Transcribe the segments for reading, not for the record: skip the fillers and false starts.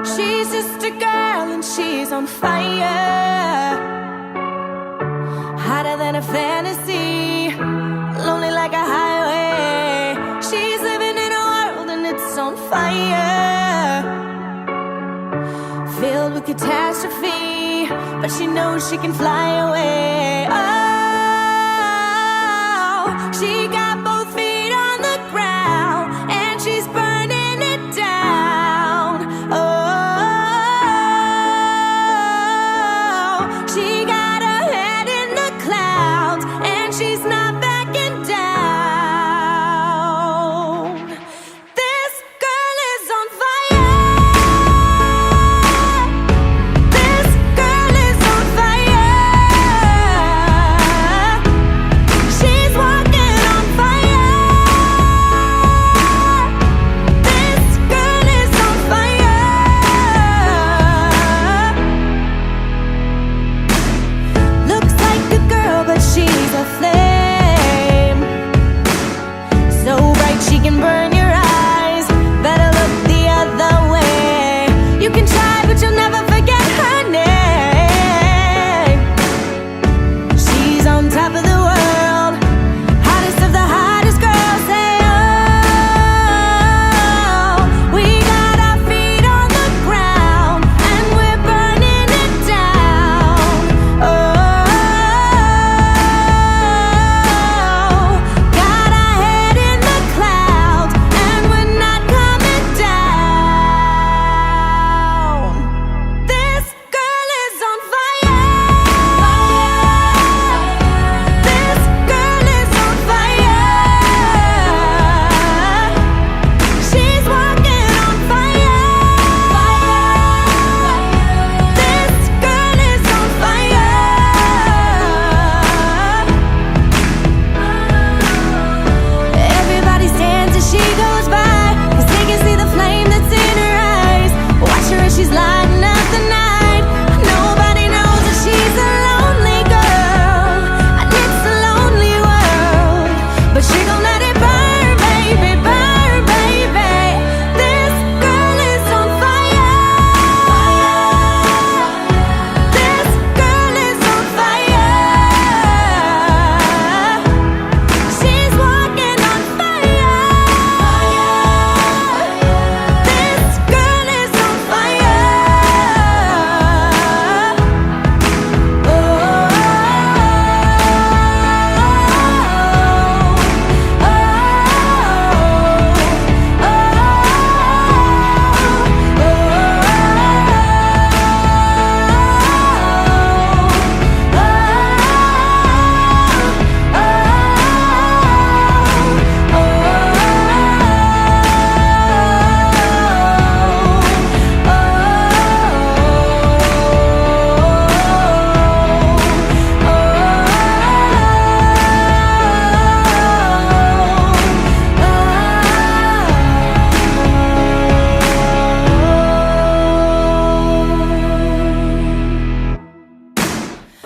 She's just a girl and she's on fire, hotter than a fantasy, lonely like a highway. She's living in a world and it's on fire, filled with catastrophe, but she knows she can fly away. Oh, she got both feet on the ground and she's burning it down. Oh, she got her head in the clouds and she's not backing down. This girl is on fire. This girl is on fire. She's walking on fire. This girl is on fire. Looks like a girl, but she's a flame, so bright she can burn your eyes. Better look the other way. You can try, but you'll never forget her name. She's on top of the world, hottest of the hottest girls. Say, oh, we got our feet on the ground and we're burning it down. Oh, got our head in the clouds and we're not coming down. This girl is on fire. This girl is on fire. She's walking on fire. This girl is on fire. Everybody stands as she goes by, 'cause they can see the flame that's in her eyes. Watch her as she's lighting up the night. Nobody knows that she's a lonely girl, and it's a lonely world, but she gon' let it burn, baby, burn, baby. This girl is on fire. This girl is on fire. She's walking on fire. This girl is on fire.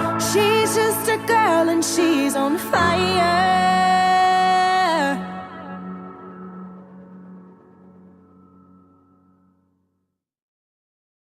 Oh, she's just a girl and she's on fire.